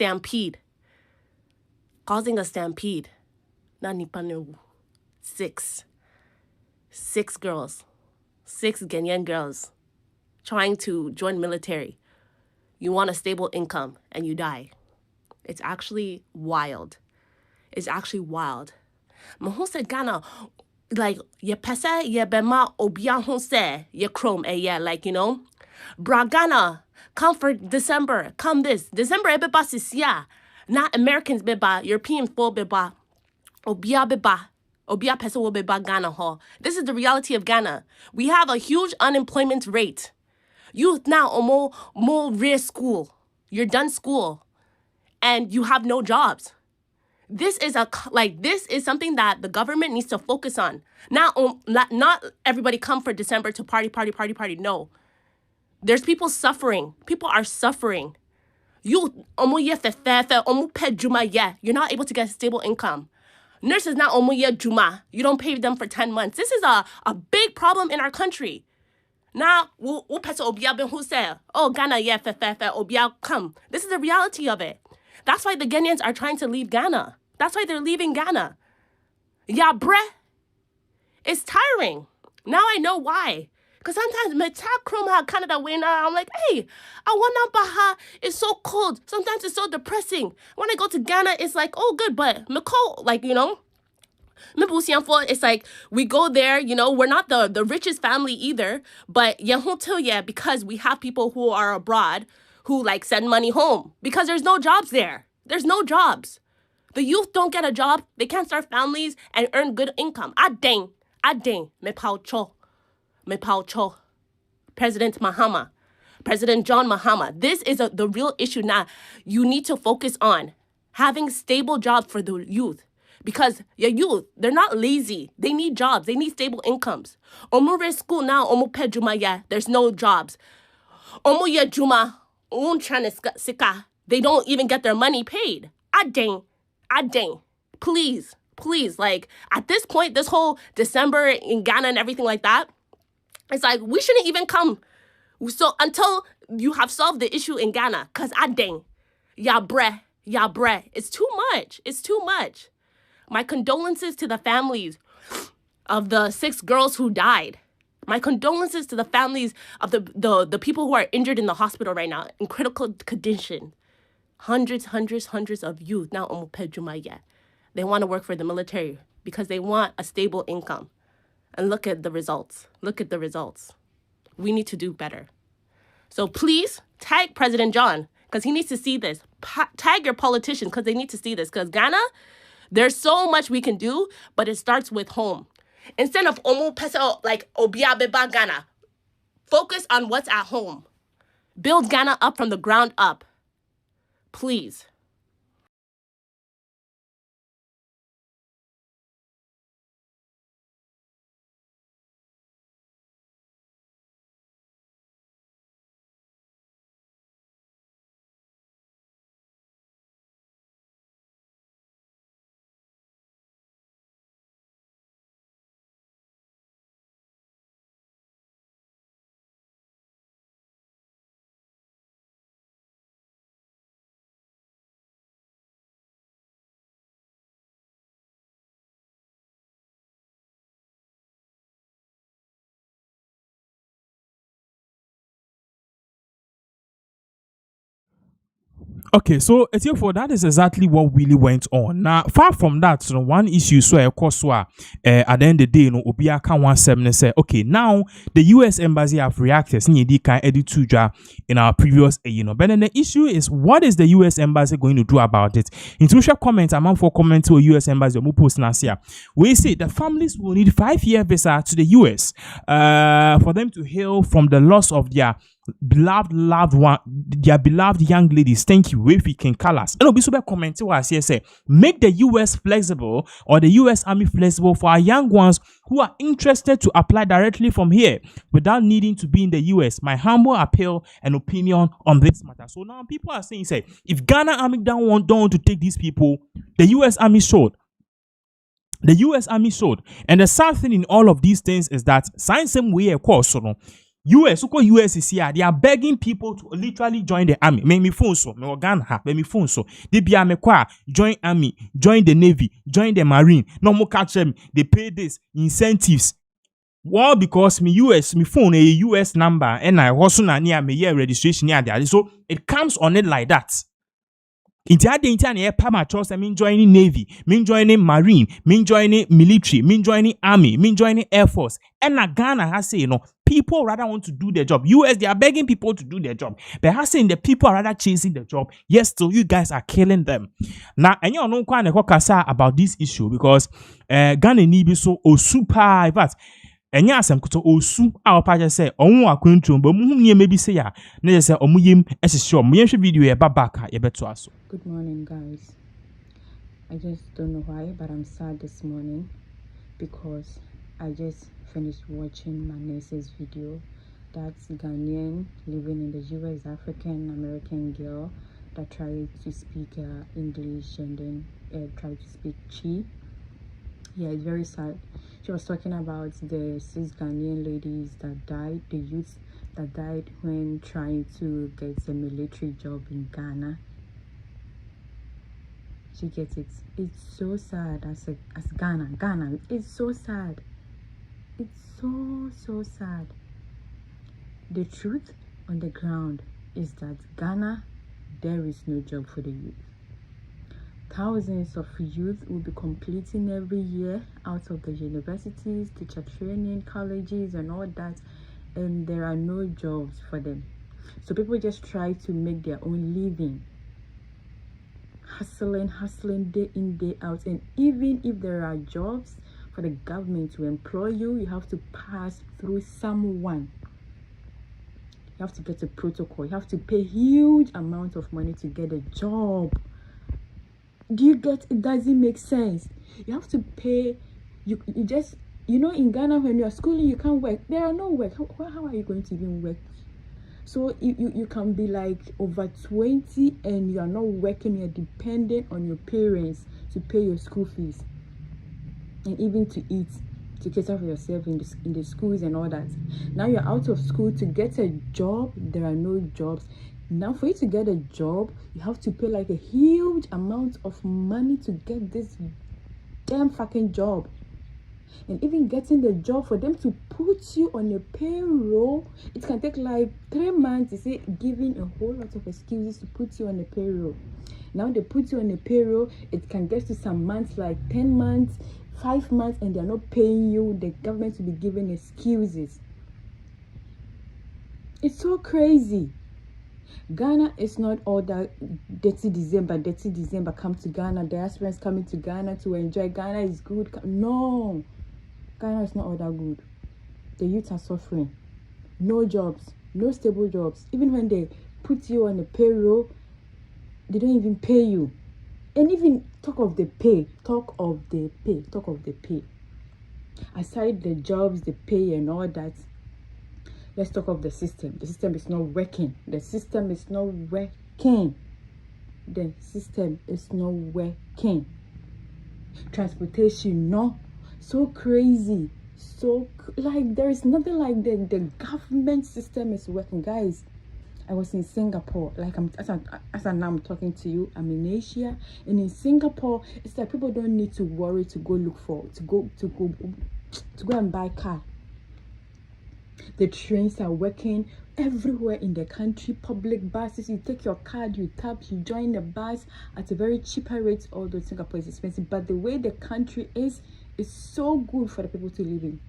nipanu. 6 girls, 6 Ghanaian girls trying to join military. You want a stable income and you die. It's actually wild. Maho said Ghana, like ye pesa ye bema obia hon ye chrome like Bra Ghana, come for December, come this. December ebeba sisia. Not Americans beba, European folk beba, obia beba. Obia pesa wo beba Ghana ho. This is the reality of Ghana. We have a huge unemployment rate. Youth now are more rear school. You're done school and you have no jobs. This is something that the government needs to focus on. Not everybody come for December to party. No. There's people suffering. People are suffering. You're not able to get a stable income. Nurses now omuye juma. You don't pay them for 10 months. This is a big problem in our country. Now, who say, oh, Ghana, obia come. This is the reality of it. That's why the Ghanaians are trying to leave Ghana. That's why they're leaving Ghana. Yeah, bruh. It's tiring. Now I know why. Because sometimes me talk Chroma Canada winner, I'm like, hey, I want Baha. It's so cold. Sometimes it's so depressing. When I go to Ghana, it's like, oh, good, but Nicole, it's like we go there, we're not the richest family either, but because we have people who are abroad who send money home because there's no jobs there. There's no jobs. The youth don't get a job. They can't start families and earn good income. Adeng, me paucho. President John Mahama. This is the real issue now. You need to focus on having stable jobs for the youth. Because your youth, they're not lazy. They need jobs. They need stable incomes. Omo re school now, omo pe juma ya, there's no jobs. Omo ya juma, sika, they don't even get their money paid. Adeng. Please, like, at this point, this whole December in Ghana and everything like that, it's like, we shouldn't even come. So until you have solved the issue in Ghana, because adeng, ya bre, it's too much. My condolences to the families of the 6 girls who died. My condolences to the families of the people who are injured in the hospital right now, in critical condition. Hundreds of youth now omopejumaya. They want to work for the military because they want a stable income. And look at the results. We need to do better. So please tag President John because he needs to see this. Tag your politicians because they need to see this. Because Ghana, there's so much we can do, but it starts with home. Instead of omo pesa like obia beba Ghana, focus on what's at home. Build Ghana up from the ground up. Please. Okay, so for that is exactly what really went on. Now, far from that, one issue so of course at the end of the day, Obia can 17 say, okay, now the US embassy have reacted in our previous, but then the issue is, what is the US embassy going to do about it? In social comments, among for comments to US embassy, we say the families will need 5-year visa to the US for them to heal from the loss of their beloved young ladies. Thank you. If we can call us, and be super comment was here say, make the US flexible, or the US Army flexible for our young ones who are interested to apply directly from here without needing to be in the US. My humble appeal and opinion on this matter. So now people are saying, say, if Ghana Army don't want to take these people, the US Army should. The US Army should. And the sad thing in all of these things is that science same way, of course, US is here. They are begging people to literally join the army. Make me phone so. Make me phone so. They be join army, join the navy, join the marine. No more catch them. They pay this incentives. Well, because me phone a US number and I also near me year registration near there. So it comes on it like that. Me joining Navy, me joining Marine, me joining military, me joining Army, me joining Air Force. And Ghana has say, people rather want to do their job. US, they are begging people to do their job. But has saying the people are rather chasing the job. Yes, so you guys are killing them. Now, and you know quite about this issue because Ghana need be so super. In fact, enya asem kuto osu a opa say onwo akwantu but mu nie maybe say ya na say omuyem ehihye omo yenhwe video e babaka ye beto aso. Good morning, guys. I just don't know why, but I'm sad this morning because I just finished watching my niece's video. That's Ghanaian living in the US, African American girl that tried to speak English and then tried to speak Chi. Yeah, it's very sad. She was talking about the 6 Ghanaian ladies that died, the youths that died when trying to get a military job in Ghana. She gets it. It's so sad as Ghana. It's so sad. It's so sad. The truth on the ground is that Ghana, there is no job for the youth. Thousands of youth will be completing every year out of the universities, teacher training, colleges and all that, and there are no jobs for them. So people just try to make their own living, hustling day in, day out. And even if there are jobs for the government to employ you, you have to pass through someone. You have to get a protocol. You have to pay huge amount of money to get a job. Do you get it? Doesn't make sense. You have to pay. You just, in Ghana, when you are schooling, you can't work. There are no work. How are you going to even work? So you can be like over 20 and you are not working. You're dependent on your parents to pay your school fees and even to eat, to cater for yourself in the schools and all that. Now you're out of school to get a job. There are no jobs. Now for you to get a job, you have to pay like a huge amount of money to get this damn fucking job. And even getting the job, for them to put you on a payroll, it can take like 3 months. You see, giving a whole lot of excuses to put you on a payroll. Now they put you on a payroll, it can get to some months, like 10 months, 5 months, and they're not paying you. The government will be giving excuses. It's so crazy. Ghana is not all that dirty December. Come to Ghana. Diasporans coming to Ghana to enjoy. Ghana is good. No. Ghana is not all that good. The youth are suffering. No jobs. No stable jobs. Even when they put you on a payroll, they don't even pay you. And even talk of the pay. Aside the jobs, the pay and all that, let's talk of the system. The system is not working. Transportation, no. So crazy. Like there is nothing like the government system is working. Guys, I was in Singapore. Like as I'm talking to you, I'm in Asia, and in Singapore, it's like people don't need to worry to go and buy car. The trains are working everywhere in the country. Public buses, you take your card, you tap, you join the bus at a very cheaper rate. Although Singapore is expensive, but the way the country is so good for the people to live in.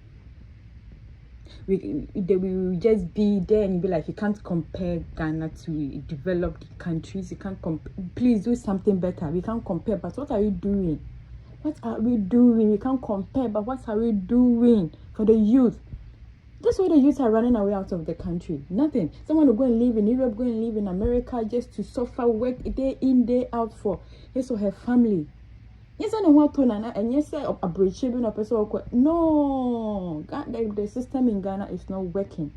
They will just be there and be like, you can't compare Ghana to developed countries. You can't please do something better. We can't compare. But what are you doing? We can't compare, but what are we doing for the youth? That's why the youth are running away out of the country. Nothing. Someone will go and live in Europe, go and live in America just to suffer, work day in, day out for his or her family. Yes, I know what to nana, and yes, a bridge, no, the system in Ghana is not working.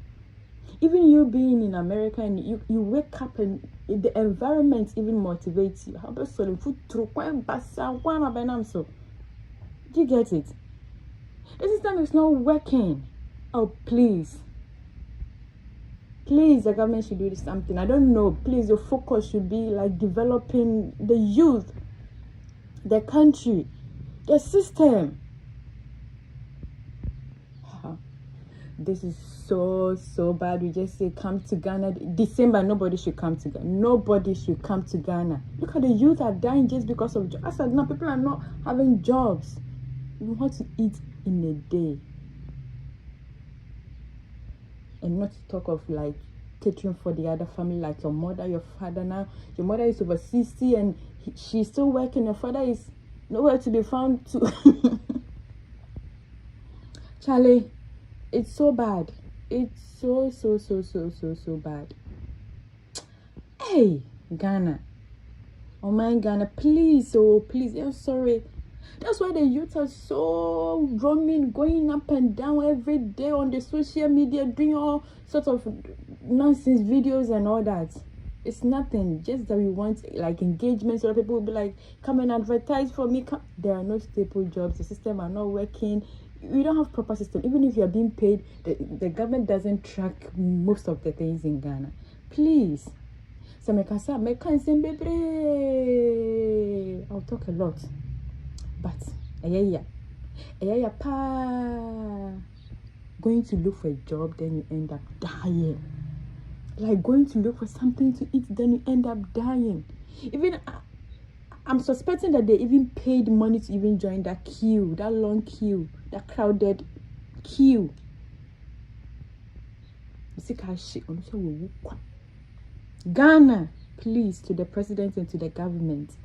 Even you being in America and you wake up and the environment even motivates you. How about selling food through so? Do you get it? The system is not working. Oh, please, the government should do something. I don't know. Please, your focus should be like developing the youth, the country, the system. This is so bad. We just say come to Ghana. December, nobody should come to Ghana. Look at the youth are dying just because of jobs. I said, no, people are not having jobs. You want to eat in a day. And not to talk of like catering for the other family, like your mother, your father. Now your mother is over 60 and she's still working. Your father is nowhere to be found to Charlie, it's so bad. It's so bad. Hey, Ghana. Oh my Ghana, please, I'm sorry. That's why the youth are so roaming, going up and down every day on the social media, doing all sorts of nonsense videos and all that. It's nothing, just that we want like engagement, so that people will be like, come and advertise for me. There are no staple jobs. The system are not working. We don't have proper system. Even if you are being paid, the government doesn't track most of the things in Ghana. Please. So I'll talk a lot. But going to look for a job, then you end up dying. Like going to look for something to eat, then you end up dying. Even I'm suspecting that they even paid money to even join that queue, that long queue, that crowded queue. Ghana, please, to the president and to the government,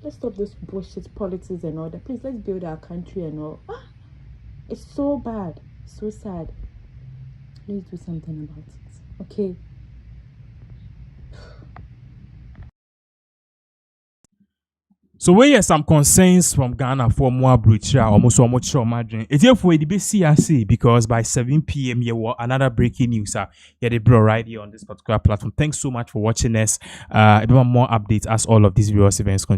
let's stop this bullshit politics and all that. Please, let's build our country and all. It's so bad, so sad. Let's do something about it, okay? So we hear some concerns from Ghana for more breach almost much margin. It's here for the BCRC because by 7 p.m. you will another breaking news. Yeah, they bro right here on this particular platform. Thanks so much for watching us. If you want more updates as all of these viewers events continue.